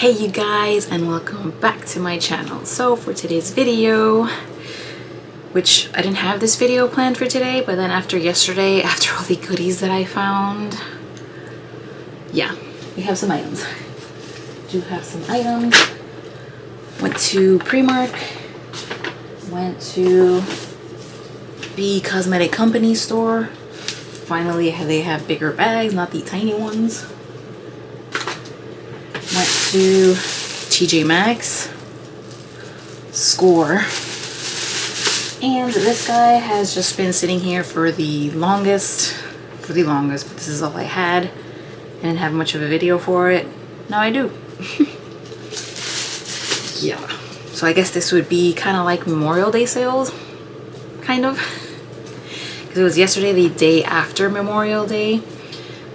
Hey you guys, and welcome back to my channel. So for today's video, which I didn't have this video planned for today, but then after yesterday, after all the goodies that I found, yeah, we have some items. Do have some items. Went to Primark, went to the cosmetic company store. Finally they have bigger bags, not the tiny ones. Went to TJMaxx, Score, and this guy has just been sitting here for the longest, but this is all I had. I didn't have much of a video for it. Now I do. Yeah, so I guess this would be kind of like Memorial Day sales, kind of, because it was yesterday, the day after Memorial Day,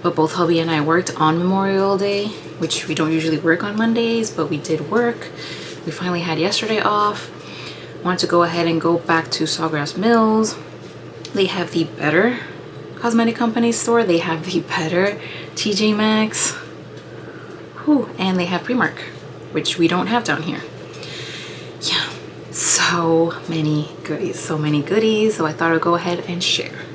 but both hubby and I worked on Memorial Day, which we don't usually work on Mondays, but we did work. We finally had yesterday off. Wanted to go ahead and go back to Sawgrass Mills. They have the better cosmetic company store. They have the better TJMaxx. Whew, and they have Primark, which we don't have down here. Yeah, so many goodies, so many goodies. So I thought I'd go ahead and share.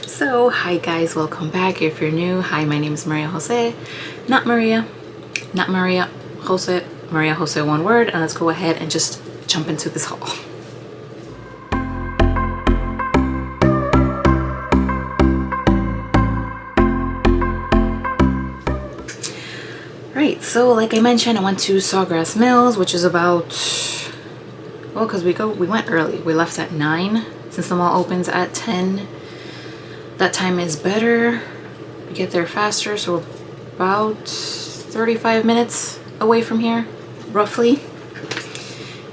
So hi guys, welcome back. If you're new, hi, my name is Maria Jose, not Maria Jose, Maria Jose, one word. And let's go ahead and just jump into this haul. Right, so like I mentioned, I went to Sawgrass Mills, which is about, well, because we went early. We left at 9 since the mall opens at 10. That time is better. We get there faster, so about 35 minutes away from here, roughly.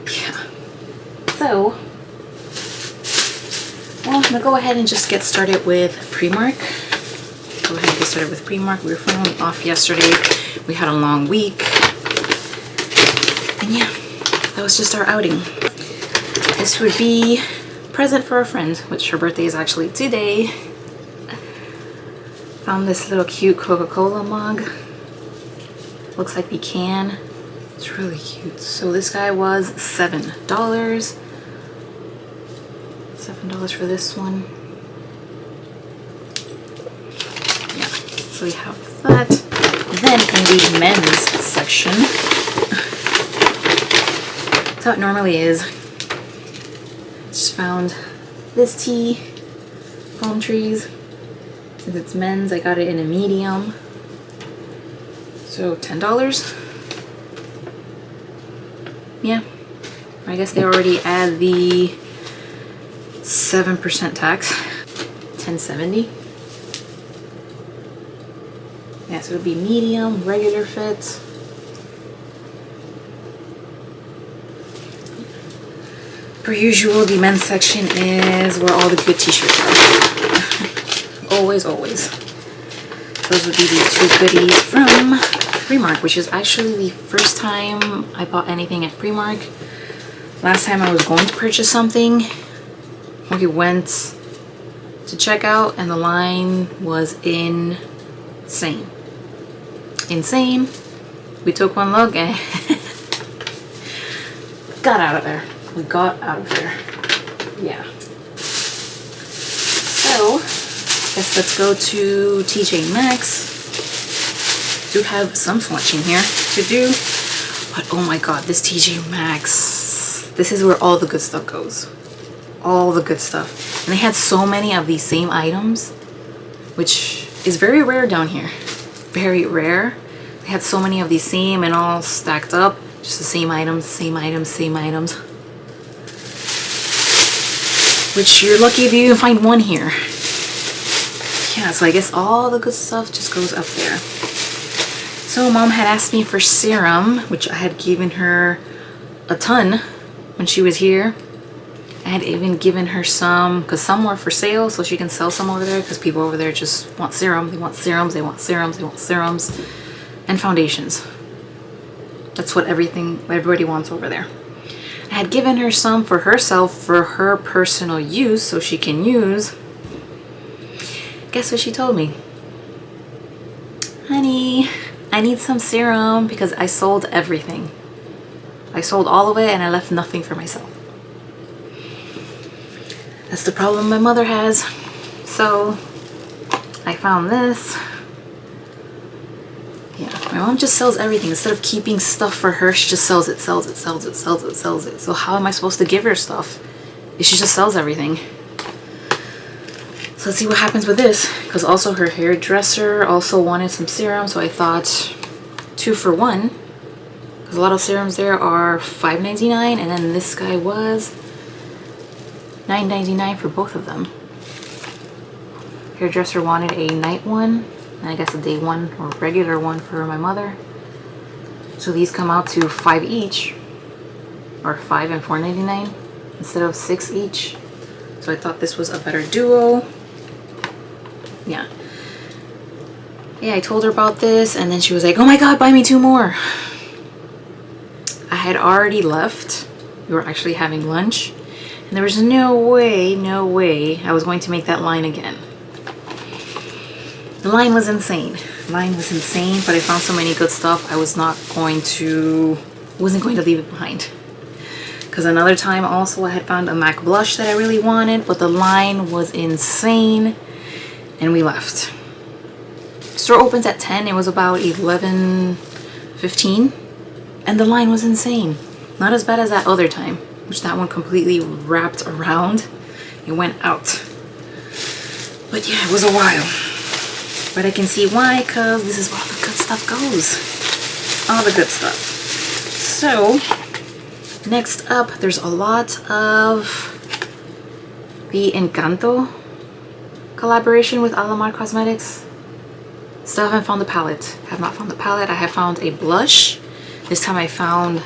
Yeah. So, well, I'm gonna go ahead and just get started with Primark. Go ahead and get started with Primark. We were finally off yesterday. We had a long week. And yeah, that was just our outing. This would be a present for a friend, which her birthday is actually today. Found this little cute Coca-Cola mug. Looks like the can. It's really cute. So this guy was $7. $7 for this one. Yeah, so we have that. Then in the men's section, that's how it normally is. Just found this tee, palm trees. Since it's men's, I got it in a medium. So $10. Yeah. I guess they already add the 7% tax. $10.70. Yeah, so it would be medium, regular fit. Per usual, the men's section is where all the good t-shirts are. Always. Those would be the two goodies from Primark, which is actually the first time I bought anything at Primark. Last time I was going to purchase something, we went to check out and the line was insane. We took one look and got out of there. We got out of there. Yeah. So guess let's go to TJMaxx. Do have some swatching here to do, but oh my god, this TJMaxx, this is where all the good stuff goes. All the good stuff. And they had so many of these same items, which is very rare down here. Very rare. They had so many of these same and all stacked up. Just the same items, same items, same items. Which you're lucky if you even find one here. Yeah, so I guess all the good stuff just goes up there. So mom had asked me for serum, which I had given her a ton when she was here. I had even given her some, because some were for sale, so she can sell some over there, because people over there just want serum. They want serums, they want serums, they want serums, and foundations. That's what everybody wants over there. I had given her some for herself for her personal use, so she can use. Guess what she told me? Honey, I need some serum because I sold everything. I sold all of it and I left nothing for myself. That's the problem my mother has. So I found this. Yeah, my mom just sells everything. Instead of keeping stuff for her, she just sells it. So how am I supposed to give her stuff if she just sells everything? So let's see what happens with this. Because also her hairdresser also wanted some serum, so I thought 2 for 1. Because a lot of serums there are $5.99, and then this guy was $9.99 for both of them. Hairdresser wanted a night one, and I guess a day one or regular one for my mother. So these come out to 5 each, or 5 and $4.99 instead of 6 each. So I thought this was a better duo. Yeah, I told her about this, and then she was like, oh my god, buy me 2 more. I had already left. We were actually having lunch, and there was no way I was going to make that line again. The line was insane. But I found so many good stuff, I wasn't going to leave it behind. Because another time also I had found a MAC blush that I really wanted, but the line was insane. And we left. Store opens at 10. It was about 11:15, and the line was insane. Not as bad as that other time, which that one completely wrapped around. It went out. But yeah, it was a while. But I can see why, because this is where all the good stuff goes. All the good stuff. So next up, there's a lot of the Encanto collaboration with Alamar Cosmetics. Still haven't found the palette. I have found a blush. This time I found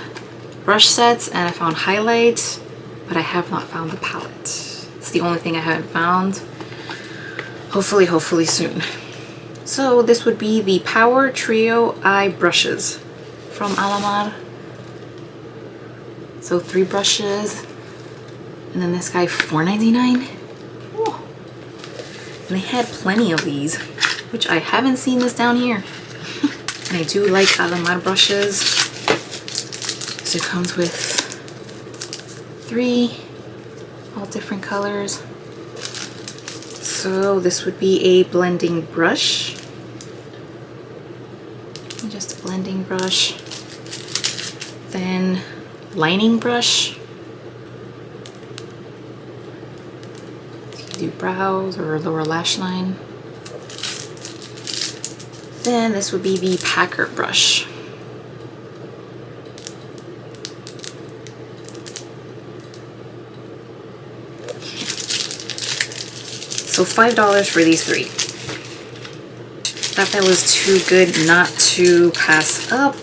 brush sets and I found highlights, but I have not found the palette. It's the only thing I haven't found. Hopefully soon. So this would be the Power Trio Eye Brushes from Alamar. So 3 brushes, and then this guy $4.99. And they had plenty of these, which I haven't seen this down here. And I do like Alamar brushes. So it comes with 3, all different colors. So this would be a blending brush. Just a blending brush. Then lining brush. Do brows or lower lash line. Then this would be the Packer brush. So $5 for these 3. Thought that was too good not to pass up.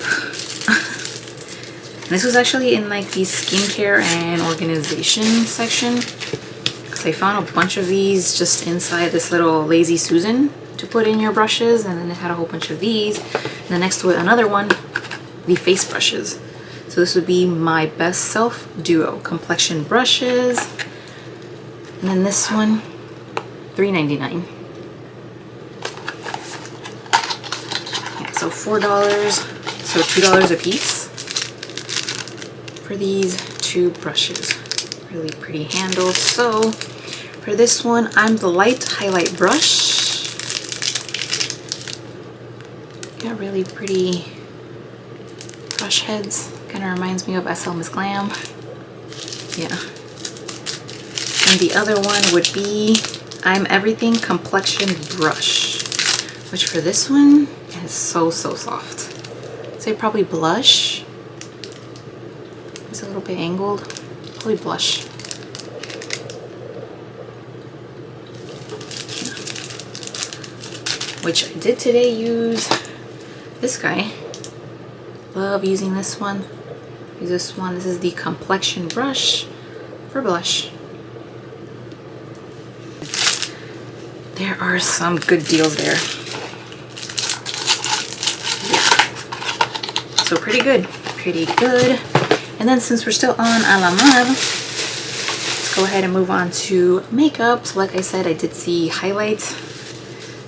And this was actually in like the skincare and organization section. I found a bunch of these just inside this little Lazy Susan to put in your brushes, and then it had a whole bunch of these, and then next to it another one, the face brushes. So this would be my Best Self Duo complexion brushes, and then this one $3.99. Yeah, so $4, so $2 a piece for these 2 brushes. Really pretty handles. So for this one, I'm the light highlight brush. Got really pretty brush heads. Kind of reminds me of SL Miss Glam. Yeah. And the other one would be I'm Everything complexion brush, which for this one is so soft. Say probably blush. It's a little bit angled. Probably blush. Which I did today use this guy. Love using this one. Use this one. This is the complexion brush for blush. There are some good deals there. Yeah. So pretty good. And then since we're still on Alamar, let's go ahead and move on to makeup. So like I said, I did see highlights.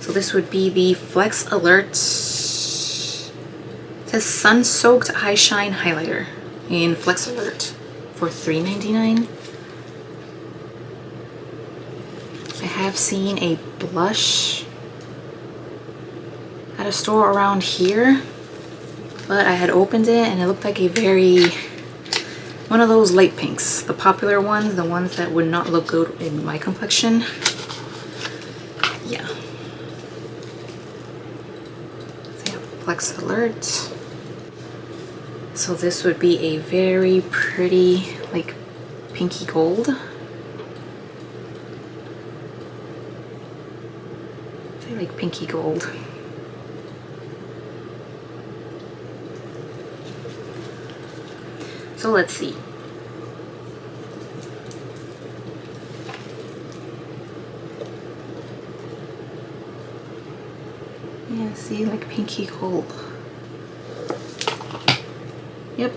So this would be the Flex Alert says Sun Soaked Eye Shine Highlighter in Flex Alert for $3.99. I have seen a blush at a store around here, but I had opened it and it looked like a one of those light pinks, the popular ones, the ones that would not look good in my complexion. Yeah. So yeah, Flex Alert. So this would be a very pretty, like, pinky gold. I like pinky gold. So let's see. Yeah, see, like pinky gold. Yep.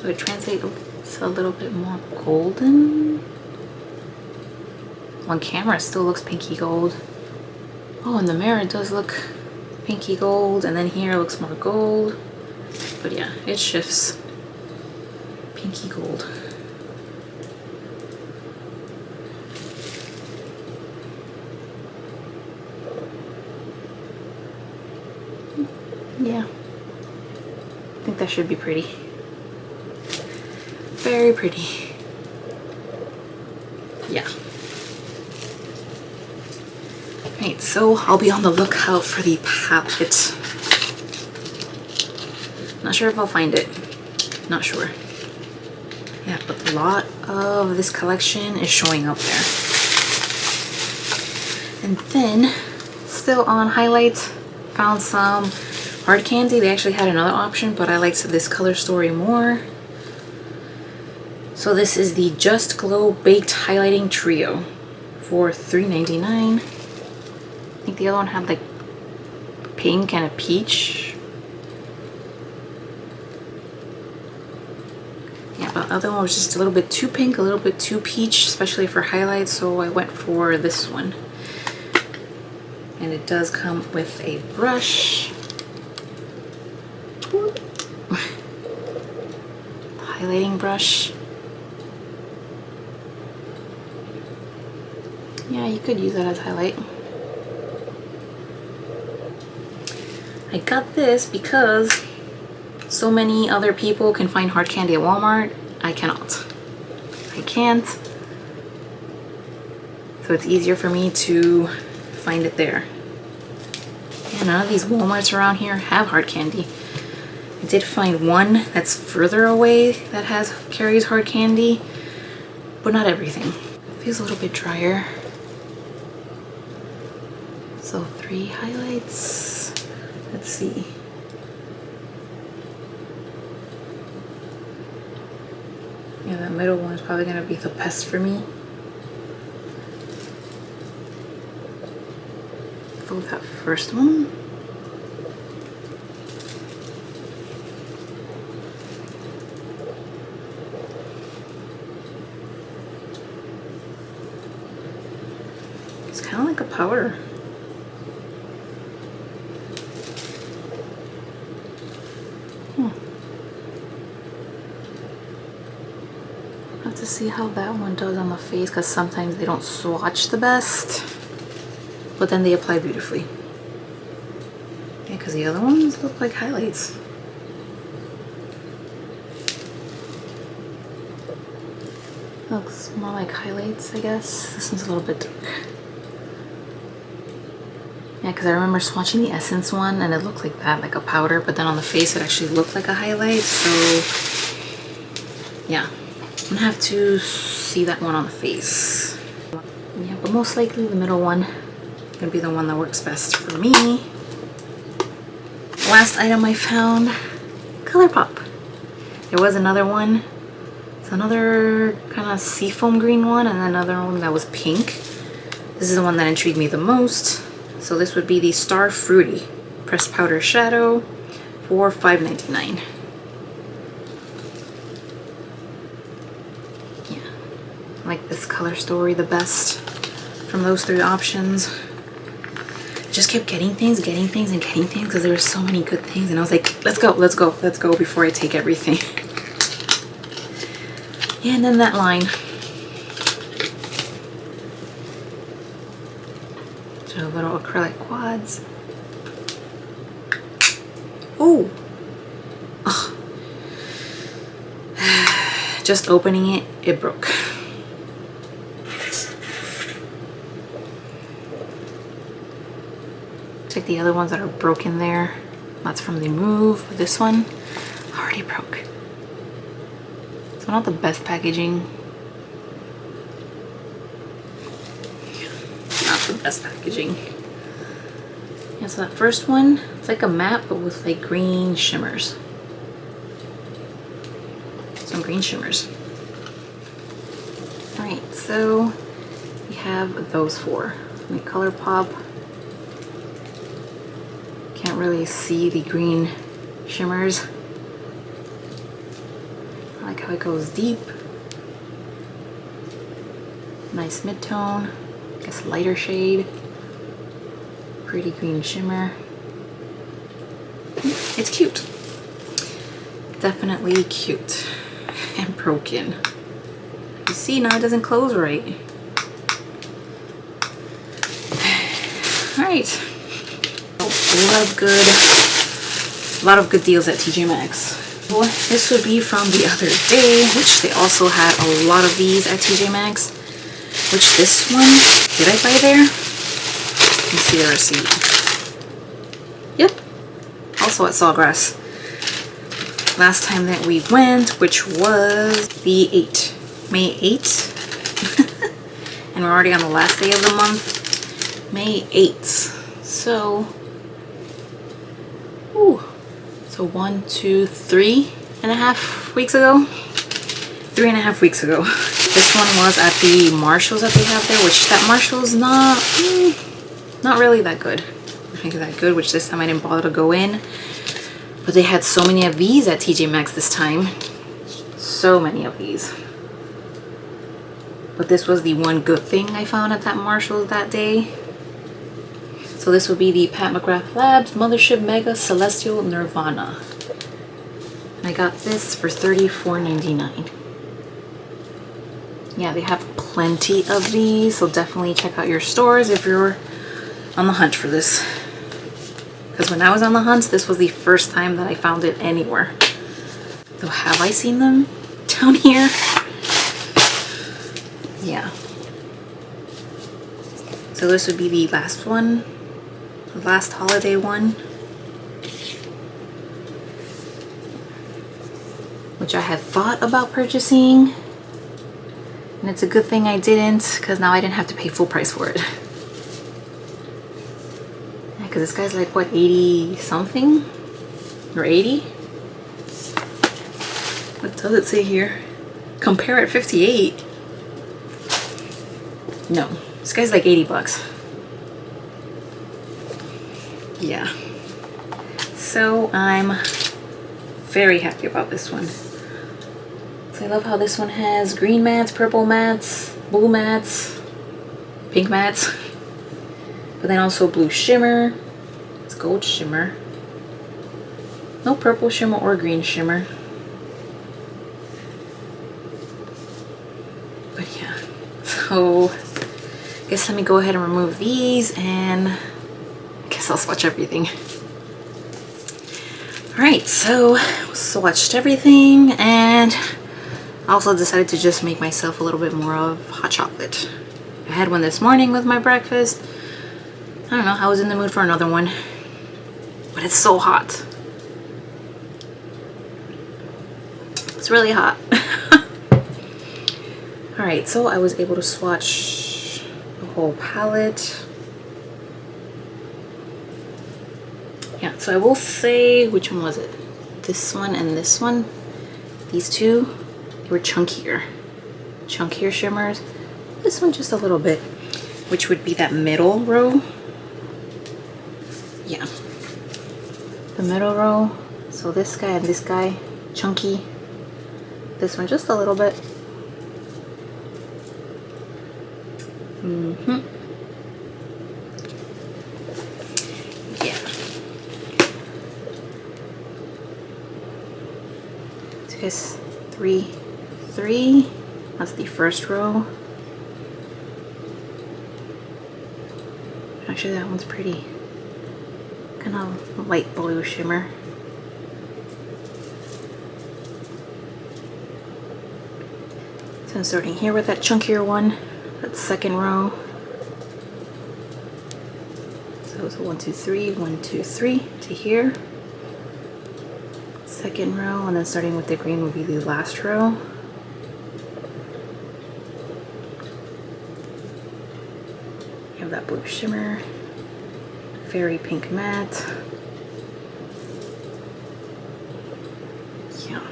So it translates a little bit more golden. On camera it still looks pinky gold. Oh, in the mirror it does look pinky gold, and then here it looks more gold. But yeah, it shifts. Pinky gold. Yeah. I think that should be pretty. Very pretty. Yeah. Right, so I'll be on the lookout for the palette. Not sure if I'll find it. Not sure. Yeah, but a lot of this collection is showing up there. And then, still on highlights, found some hard candy. They actually had another option, but I liked this color story more. So this is the Just Glow Baked Highlighting Trio for $3.99. I think the other one had like pink and a peach. Yeah, but the other one was just a little bit too pink, a little bit too peach, especially for highlights, so I went for this one. And it does come with a brush. Highlighting brush. Yeah, you could use that as highlight. I got this because so many other people can find hard candy at Walmart. I cannot. I can't. So it's easier for me to find it there. Yeah, none of these Walmarts around here have hard candy. I did find one that's further away that carries hard candy, but not everything. It feels a little bit drier. So 3 highlights. Let's see. Yeah, that middle one is probably gonna be the best for me. Go with that first one. It's kind of like a powder. To see how that one does on the face, because sometimes they don't swatch the best, but then they apply beautifully. Yeah, because the other ones look like highlights. Looks more like highlights, I guess. This one's a little bit dark. Yeah, because I remember swatching the Essence one and it looked like that, like a powder, but then on the face it actually looked like a highlight, so yeah. I'm gonna have to see that one on the face. Yeah, but most likely the middle one is gonna be the one that works best for me. Last item I found, ColourPop. There was another one. It's another kind of seafoam green one and another one that was pink. This is the one that intrigued me the most. So this would be the Star Fruity Pressed Powder Shadow for $5.99. I like this color story the best from those 3 options. just kept getting things because there were so many good things, and I was like, let's go before I take everything. Yeah, and then that line. So little acrylic quads. Oh. Oh. Just opening it broke. Check the other ones that are broken there. That's from the move. This one already broke. So not the best packaging. Not the best packaging. Yeah, so that first one, it's like a map but with like green shimmers. Some green shimmers. Alright, so we have those four. Let me color pop. Can't really see the green shimmers. I like how it goes deep. Nice mid-tone. I guess lighter shade. Pretty green shimmer. It's cute. Definitely cute. And broken. You see, now it doesn't close right. Alright. A lot of good deals at TJMaxx. Well, this would be from the other day, which they also had a lot of these at TJMaxx. Which this one, did I buy there? Let me see the receipt. Yep, also at Sawgrass. Last time that we went, which was the May 8th. And we're already on the last day of the month, May 8th. So, so 1, 2, 3.5 weeks ago. 3.5 weeks ago. This one was at the Marshalls that they have there, which that Marshalls not really that good. I think that good, which this time I didn't bother to go in. But they had so many of these at TJMaxx this time. So many of these. But this was the one good thing I found at that Marshalls that day. So this would be the Pat McGrath Labs Mothership Mega Celestial Nirvana. And I got this for $34.99. Yeah, they have plenty of these, so definitely check out your stores if you're on the hunt for this. Because when I was on the hunt, this was the first time that I found it anywhere. So have I seen them down here? Yeah. So this would be the last one. The last holiday one. Which I had thought about purchasing. And it's a good thing I didn't, because now I didn't have to pay full price for it. Yeah, because this guy's like, what, 80 something? Or 80? What does it say here? Compare at 58. No, this guy's like 80 bucks. Yeah. So I'm very happy about this one. So I love how this one has green mats, purple mats, blue mats, pink mats, but then also blue shimmer. It's gold shimmer. No purple shimmer or green shimmer. But yeah, so I guess let me go ahead and remove these, and I guess I'll swatch everything. Alright, so swatched everything, and I also decided to just make myself a little bit more of hot chocolate. I had one this morning with my breakfast. I don't know, I was in the mood for another one. But it's so hot. It's really hot. Alright, so I was able to swatch the whole palette. Yeah, so I will say, which one was it? This one and this one. These two, they were chunkier shimmers. This one just a little bit, which would be that middle row. Yeah, the middle row. So this guy and this guy, chunky. This one just a little bit. guess 3, 3. That's the first row. Actually, that one's pretty. Kind of light blue shimmer. So I'm starting here with that chunkier one, that second row. So it's 1, 2, 3, 1, 2, 3 to here. Second row, and then starting with the green would be the last row. You have that blue shimmer, fairy pink matte. Yeah.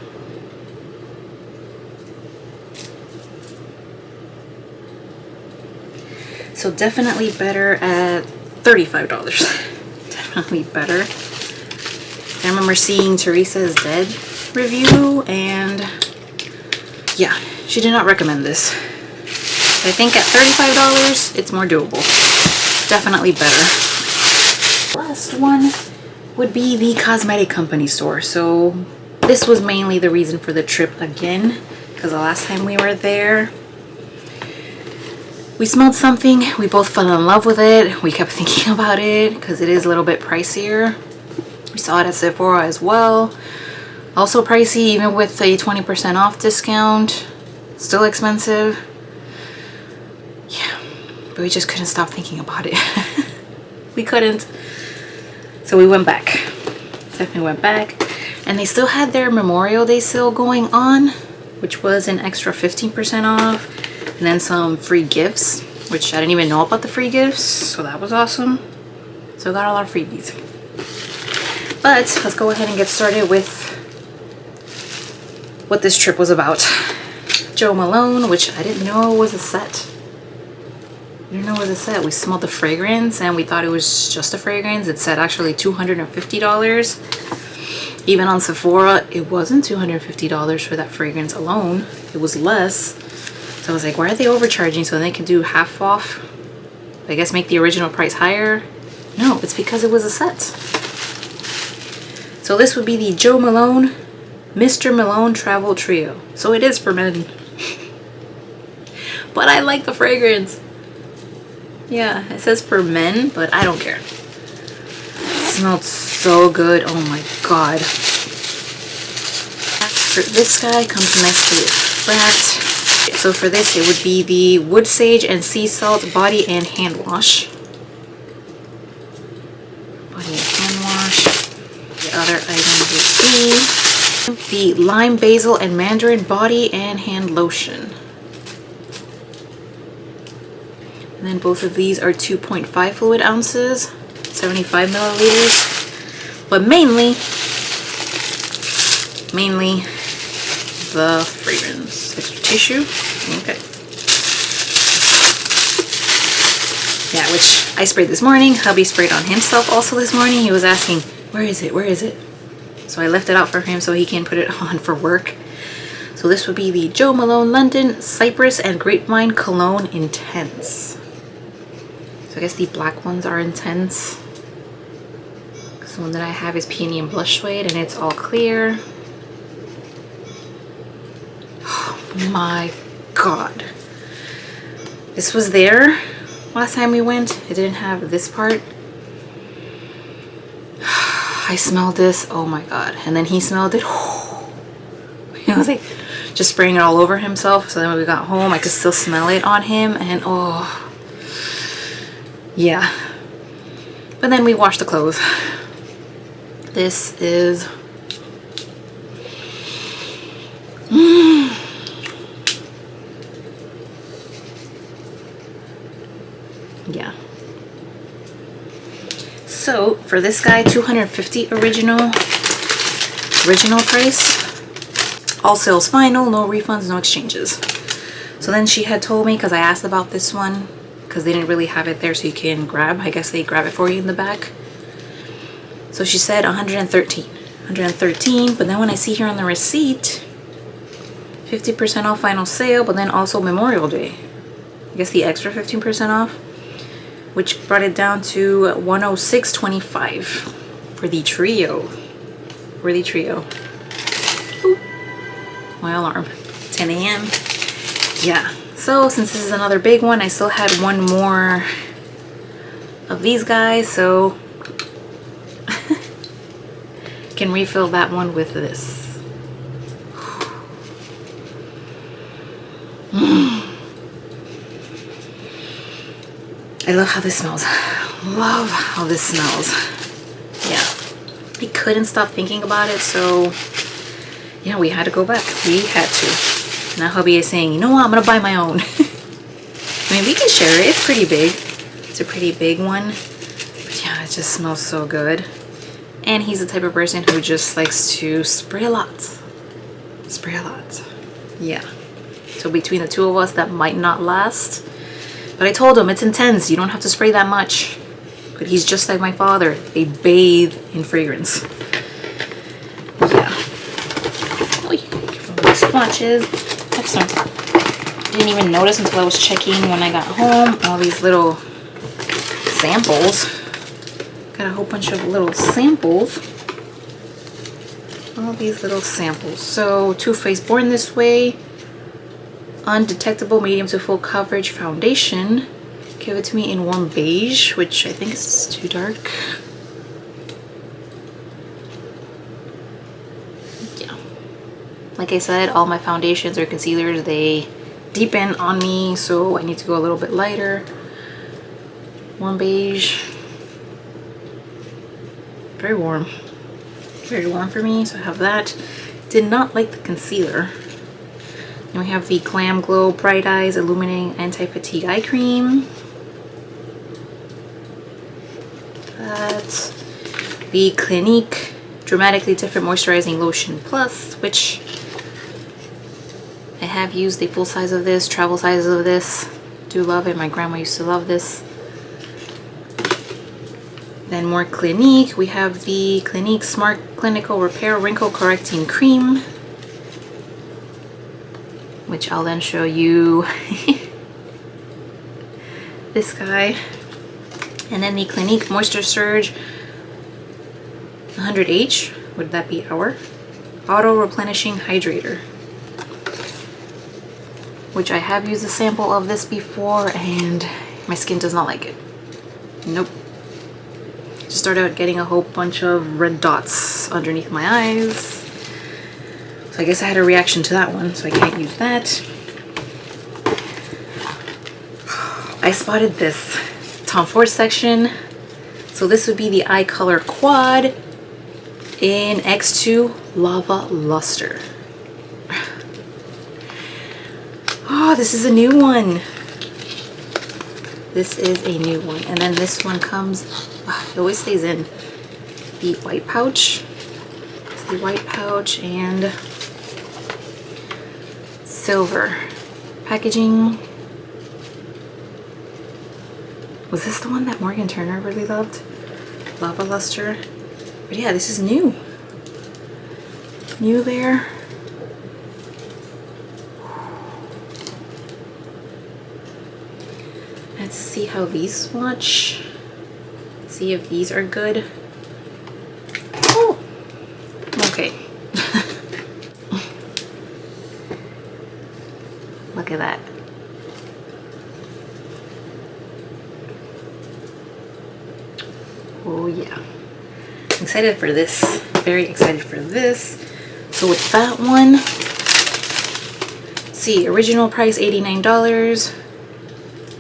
So definitely better at $35. Definitely better. I remember seeing Teresa's Dead review, and yeah, she did not recommend this. I think at $35, it's more doable. Definitely better. Last one would be the cosmetic company store. So this was mainly the reason for the trip again, because the last time we were there, we smelled something, we both fell in love with it. We kept thinking about it because it is a little bit pricier. We saw it at Sephora as well. Also pricey, even with a 20% off discount. Still expensive. Yeah, but we just couldn't stop thinking about it. We couldn't. So we went back. Definitely went back. And they still had their Memorial Day sale going on, which was an extra 15% off. And then some free gifts, which I didn't even know about the free gifts. So that was awesome. So I got a lot of freebies. But let's go ahead and get started with what this trip was about. Jo Malone, which I didn't know was a set. I didn't know it was a set. We smelled the fragrance and we thought it was just a fragrance. It said actually $250. Even on Sephora, it wasn't $250 for that fragrance alone. It was less. So I was like, why are they overcharging so they can do half off? I guess make the original price higher? No, it's because it was a set. So this would be the Jo Malone Mr. Malone Travel Trio. So it is for men. But I like the fragrance. Yeah, it says for men, but I don't care. It smelled so good. Oh my god. This guy comes nicely wrapped. So for this, it would be the Wood Sage and Sea Salt Body and Hand Wash. Body and hand wash. The other item would be the Lime Basil and Mandarin Body and Hand Lotion. And then both of these are 2.5 fluid ounces, 75 milliliters. But mainly the fragrance. Extra tissue. Okay. Yeah, which I sprayed this morning. Hubby sprayed on himself also this morning. He was asking, where is it? Where is it? So I left it out for him so he can put it on for work. So this would be the Jo Malone London Cypress and Grapevine Cologne Intense. So I guess the black ones are intense. Because the one that I have is Peony and Blush Suede and it's all clear. Oh my god. This was there last time we went. It didn't have this part. I smelled this. Oh my god. And then he smelled it. He was like just spraying it all over himself. So then when we got home, I could still smell it on him. And oh, yeah. But then we washed the clothes. This is yeah. So for this guy, $250 original price. All sales final, no refunds, no exchanges. So then she had told me, because I asked about this one, because they didn't really have it there so you can grab. I guess they grab it for you in the back. So she said 113. 113, but then when I see here on the receipt, 50% off final sale, but then also Memorial Day. I guess the extra 15% off, which brought it down to $106.25 for the trio. Ooh. my alarm. 10 a.m. Yeah. So since this is another big one, I still had one more of these guys, so can refill that one with this. I love how this smells. Love how this smells. Yeah. I couldn't stop thinking about it, so yeah, we had to go back. We had to. Now hubby is saying, you know what, I'm gonna buy my own. I mean, we can share it. It's pretty big. It's a pretty big one. But yeah, it just smells so good. And he's the type of person who just likes to spray a lot. Spray a lot. Yeah. So between the two of us, that might not last. But I told him it's intense. You don't have to spray that much. But he's just like my father. They bathe in fragrance. Yeah. Oh, careful with the swatches. Have some. Didn't even notice until I was checking when I got home. All these little samples. Got a whole bunch of little samples. All these little samples. So Too Faced Born This Way. Undetectable medium to full coverage foundation. Give it to me in warm beige, which I think is too dark. Yeah. Like I said, all my foundations or concealers, they deepen on me, so I need to go a little bit lighter. Warm beige. Very warm. Very warm for me, so I have that. Did not like the concealer. And we have the Glam Glow Bright Eyes Illuminating Anti-Fatigue Eye Cream. That's the Clinique Dramatically Different Moisturizing Lotion Plus, which I have used the full size of this, travel sizes of this. Do love it. My grandma used to love this. Then more Clinique. We have the Clinique Smart Clinical Repair Wrinkle Correcting Cream, which I'll then show you. This guy. And then the Clinique Moisture Surge 100H, would that be our Auto Replenishing Hydrator, which I have used a sample of this before and my skin does not like it. Nope. Just started out getting a whole bunch of red dots underneath my eyes. So I guess I had a reaction to that one, so I can't use that. I spotted this Tom Ford section. So this would be the Eye Color Quad in X2 Lava Luster. Oh, this is a new one. This is a new one. And then this one comes, it always stays in the white pouch. It's the white pouch and silver packaging. Was this the one that Morgan Turner really loved? Lava Luster. But yeah, this is new. New there. Let's see how these swatch. See if these are good. Oh! Okay. Look at that. Oh yeah. I'm excited for this. Very excited for this. So with that one, let's see, original price $89.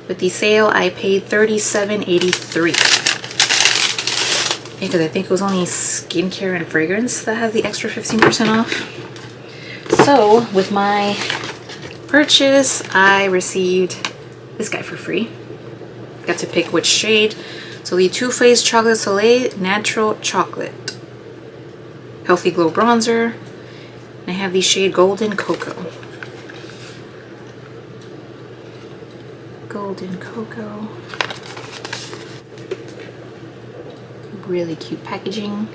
With the sale, I paid $37.83. Because I think it was only skincare and fragrance that has the extra 15% off. So with my purchase, I received this guy for free. Got to pick which shade. So the Too Faced Chocolate Soleil Natural Chocolate Healthy Glow Bronzer. And I have the shade Golden Cocoa. Golden Cocoa. Really cute packaging.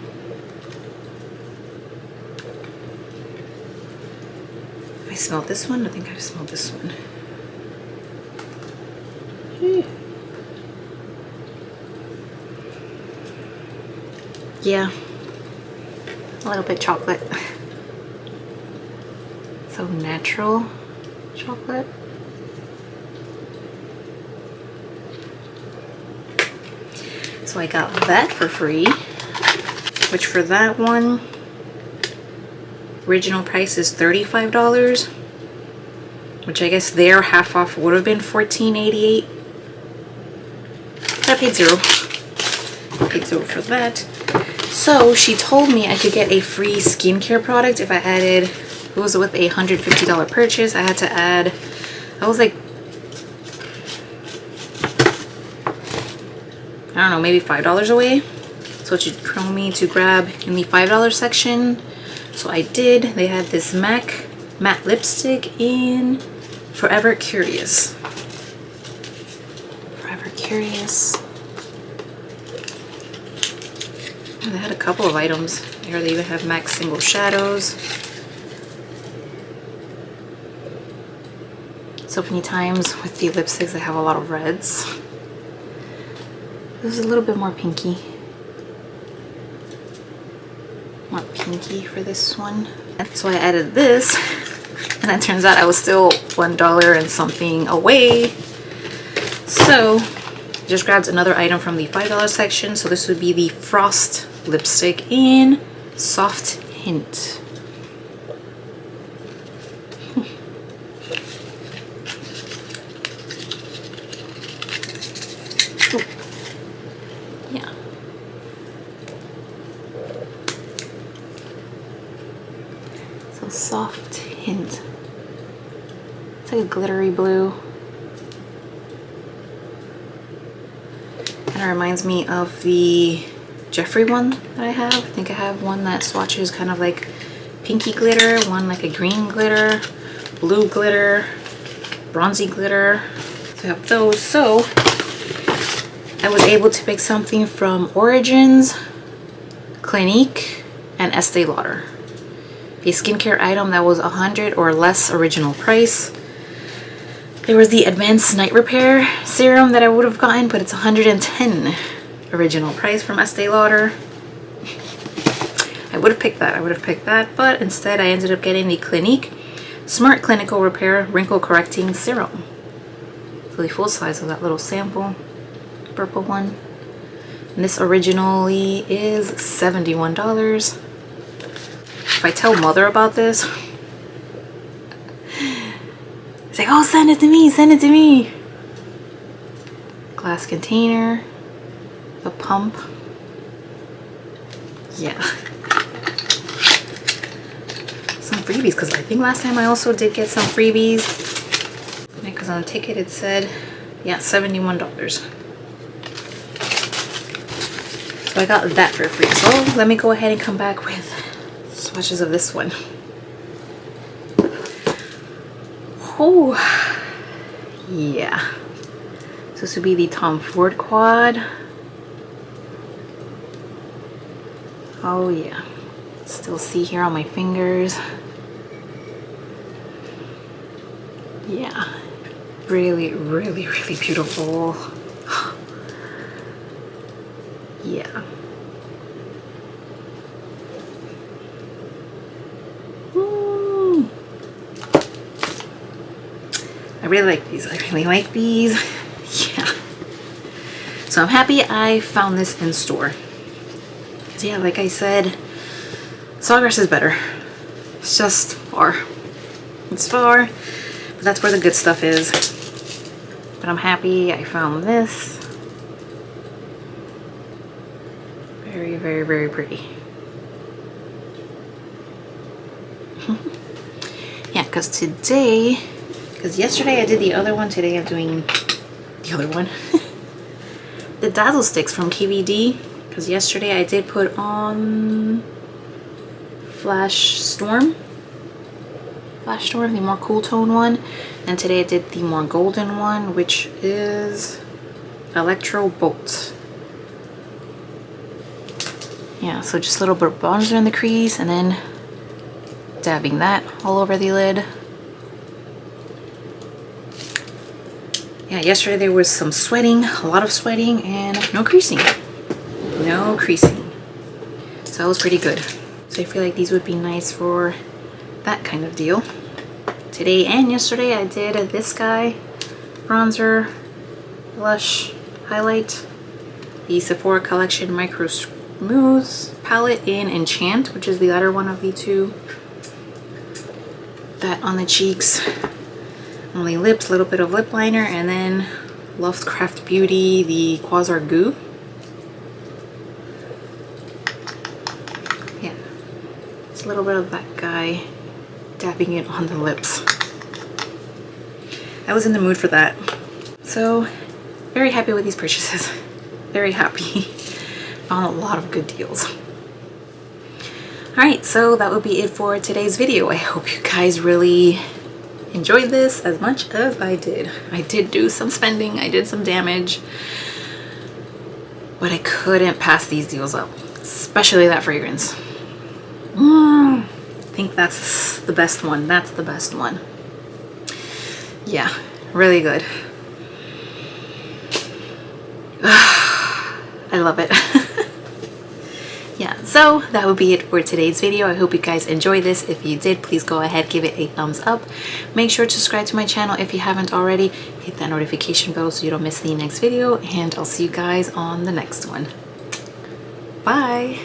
I smelled this one. I think I've smelled this one. Yeah, a little bit chocolate. So natural chocolate. So I got that for free, which for that one, original price is $35, which I guess their half off would have been $14.88. I paid zero. I paid zero for that. So she told me I could get a free skincare product if I added, it was with a $150 purchase. I had to add, I was like, I don't know, maybe $5 away. So she told me to grab in the $5 section. So I did. They had this MAC matte lipstick in Forever Curious. Forever Curious. And they had a couple of items here. They even have MAC single shadows. So many times with the lipsticks they have a lot of reds. This is a little bit more pinky. More pinky for this one. So I added this, and it turns out I was still $1 and something away. So just grabbed another item from the $5 section. So this would be the Frost lipstick in Soft Hint. Yeah. So Soft Hint. It's like a glittery blue. Kind of reminds me of the Jeffree one that I have. I think I have one that swatches kind of like pinky glitter, one like a green glitter, blue glitter, bronzy glitter. So I have those. So I was able to pick something from Origins, Clinique, and Estee Lauder. A skincare item that was $100 or less original price. There was the Advanced Night Repair Serum that I would have gotten, but it's $110 original price from Estee Lauder. I would have picked that, but instead I ended up getting the Clinique Smart Clinical Repair Wrinkle Correcting Serum. So the full size of that little sample, purple one. And this originally is $71. If I tell mother about this, it's like, oh, send it to me, send it to me. Glass container, the pump. Yeah. Some freebies, because I think last time I also did get some freebies. Because on the ticket it said, yeah, $71. So I got that for free. So let me go ahead and come back with swatches of this one. Oh, yeah. So this would be the Tom Ford Quad. Oh yeah. Still see here on my fingers. Yeah. Really, really, really beautiful. Yeah. I really like these. I really like these. Yeah. So I'm happy I found this in store. So yeah, like I said, Sawgrass is better. It's just far. It's far, but that's where the good stuff is. But I'm happy I found this. Very, very, very pretty. Yeah, because today, because yesterday I did the other one, today I'm doing the other one. The Dazzle Sticks from KVD, because yesterday I did put on Flash Storm, the more cool tone one, and today I did the more golden one, which is Electro Bolt. Yeah, so just a little bit of bronzer in the crease and then dabbing that all over the lid. Yeah, yesterday there was some sweating, a lot of sweating, and no creasing. No creasing. So that was pretty good. So I feel like these would be nice for that kind of deal. today and yesterday I did this guy, bronzer, blush, highlight, the Sephora Collection Micro Smooth palette in Enchant, which is the other one of the two. That on the cheeks, only lips, a little bit of lip liner, and then Lovecraft Beauty, the Quasar Goo. Yeah, just a little bit of that guy, dabbing it on the lips. I was in the mood for that. So, very happy with these purchases. Very happy. Found a lot of good deals. Alright, so that would be it for today's video. I hope you guys really enjoyed this as much as I did. I did do some spending, I did some damage, but I couldn't pass these deals up, especially that fragrance. I think that's the best one. That's the best one. Yeah, really good. I love it. Yeah, so that would be it for today's video. I hope you guys enjoyed this. If you did, please go ahead, give it a thumbs up. Make sure to subscribe to my channel if you haven't already. Hit that notification bell so you don't miss the next video, and I'll see you guys on the next one. Bye.